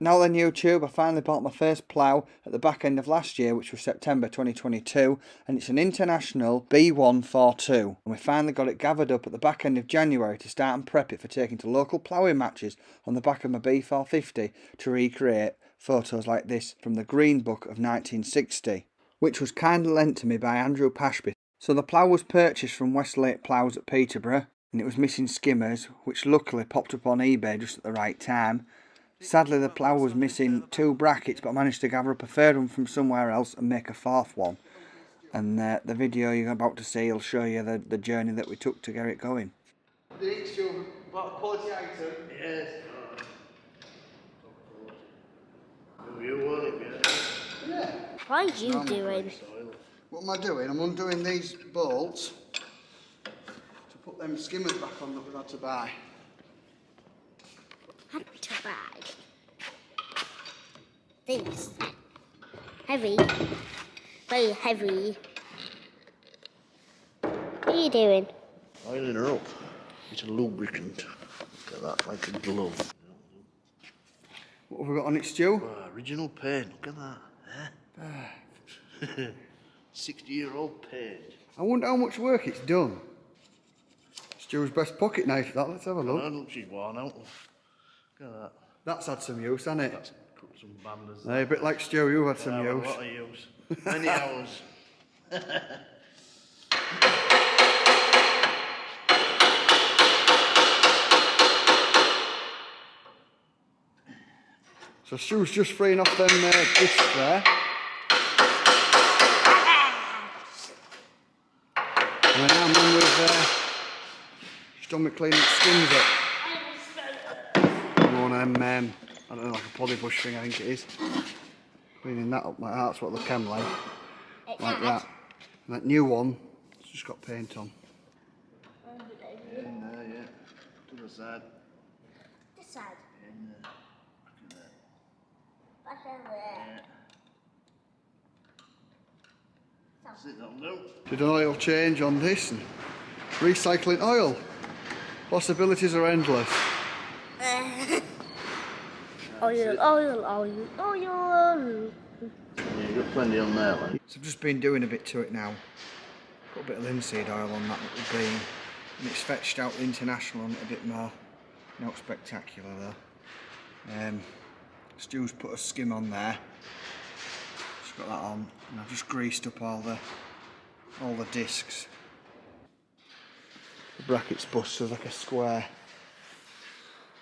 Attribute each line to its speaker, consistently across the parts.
Speaker 1: Now then YouTube, I finally bought my first plough at the back end of last year, which was September 2022, and it's an international B1-42, and we finally got it gathered up at the back end of January to start and prep it for taking to local ploughing matches on the back of my B450 to recreate photos like this from the Green Book of 1960, which was kindly lent to me by Andrew Pashby. So the plough was purchased from Westlake Ploughs at Peterborough, and it was missing skimmers, which luckily popped up on eBay just at the right time. Sadly, the plough was missing 2 brackets, but I managed to gather up a third one from somewhere else and make a 4th one. And the video you're about to see will show you the journey that we took to get it going. Thanks, Joe. What a quality item.
Speaker 2: Yes. You want it,
Speaker 1: Yeah.
Speaker 3: What are you doing?
Speaker 1: What am I doing? I'm undoing these bolts to put them skimmers back on that we've had to buy.
Speaker 3: Had to buy these. Heavy. Very heavy. What are you doing?
Speaker 2: Oiling her up. It's a lubricant. Look at that, like a glove.
Speaker 1: What have we got on it, Stu?
Speaker 2: Oh, original paint, look at that. Eh? 60-year-old paint.
Speaker 1: I wonder how much work it's done. Stu's best pocket knife, that. Let's have a look.
Speaker 2: Look, she's worn out. Look at that.
Speaker 1: That's had some use, hasn't it?
Speaker 2: That's put some banders.
Speaker 1: A bit like Stu, you've had some use.
Speaker 2: A lot of use. Many hours.
Speaker 1: So Stu's just freeing off them discs there. And now I'm on with stomach cleaning skins up. I'm on them, I don't know, like a polybush thing I think it is. Cleaning that up like that, that's what they can like that. And that new one, it's just got paint on.
Speaker 2: In there, yeah. To the side.
Speaker 3: This side.
Speaker 2: In there.
Speaker 3: Back over there.
Speaker 2: Yeah. Sit down now.
Speaker 1: Did an oil change on this and recycling oil. Possibilities are endless.
Speaker 3: Oil.
Speaker 2: Yeah, you've got plenty on there, like.
Speaker 1: So I've just been doing a bit to it now. Put a bit of linseed oil on that little beam. And it's fetched out the international on it a bit more. Not spectacular though. Stu's put a skim on there. Just got that on. And I've just greased up all the discs. The bracket's bust, so like a square.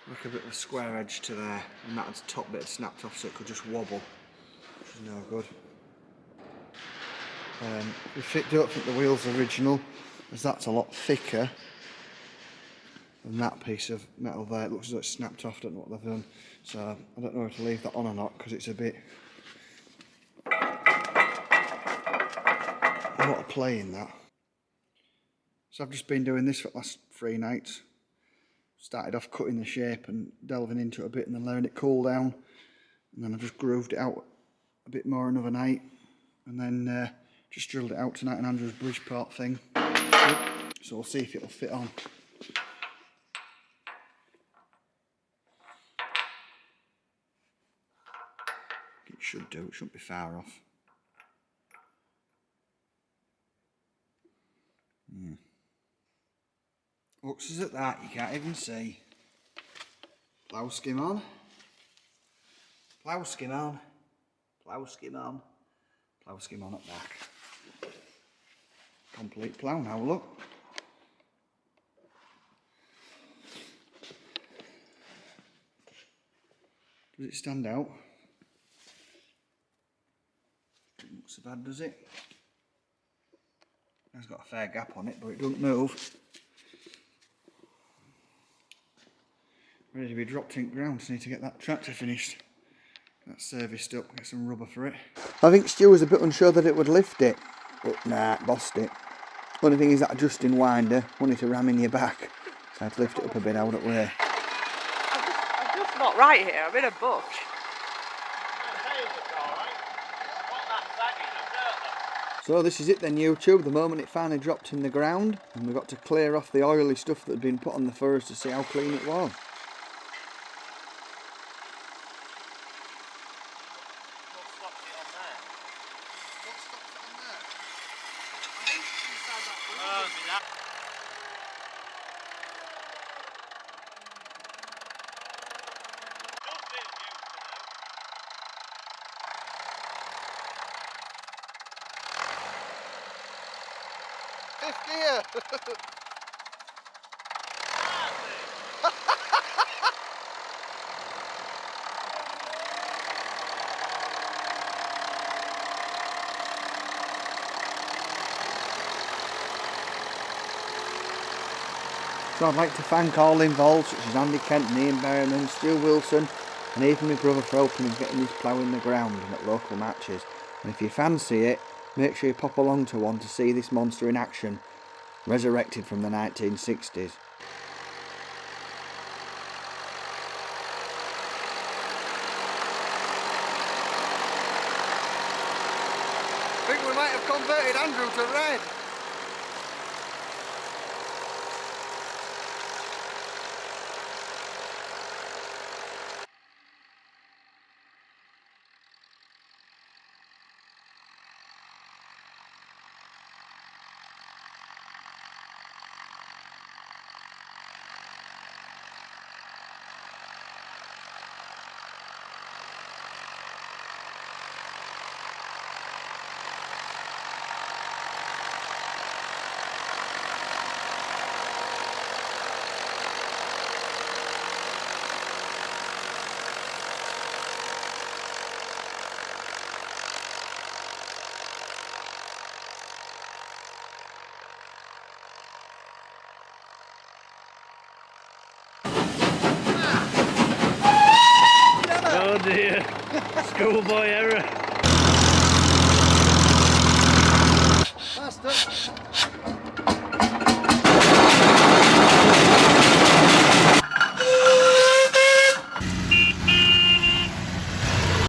Speaker 1: Like a bit of a square edge to there. And that top bit snapped off so it could just wobble. Which is no good. Don't think the wheel's original, as that's a lot thicker than that piece of metal there. It looks as though it's snapped off, don't know what they've done. So I don't know if to leave that on or not, because it's a bit... a lot of play in that. So I've just been doing this for the last 3 nights. Started off cutting the shape and delving into it a bit and then letting it cool down. And then I just grooved it out a bit more another night. And then just drilled it out tonight in Andrew's Bridgeport thing. So we'll see if it'll fit on. It should do, it shouldn't be far off. Looks as at that, you can't even see. Plough skim on. Plough skim on. Plough skim on. Plough skim on at back. Complete plough now, look. Does it stand out? Doesn't look so bad, does it? It's got a fair gap on it, but it doesn't move. Ready to be dropped in ground, so I need to get that tractor finished. That's serviced up, get some rubber for it. I think Stu was a bit unsure that it would lift it, but nah, it bossed it. Only thing is that adjusting winder wanted to ram in your back, so I had to lift it up a bit out of the way.
Speaker 4: I'm just not right here, I'm in a bush.
Speaker 1: So this is it then YouTube, the moment it finally dropped in the ground, and we got to clear off the oily stuff that had been put on the furrows to see how clean it was.
Speaker 2: stops it on there?
Speaker 1: What stops it on there?
Speaker 4: I think it's inside that building.
Speaker 2: Oh, it'd be that.
Speaker 1: Fifth gear! So I'd like to thank all involved, such as Andy Kent, Ian Berryman, Stu Wilson, and even my brother for helping us getting this plough in the ground and at local matches. And if you fancy it, make sure you pop along to one to see this monster in action, resurrected from the 1960s. I think we might have converted Andrew to red.
Speaker 2: Oh dear, schoolboy error.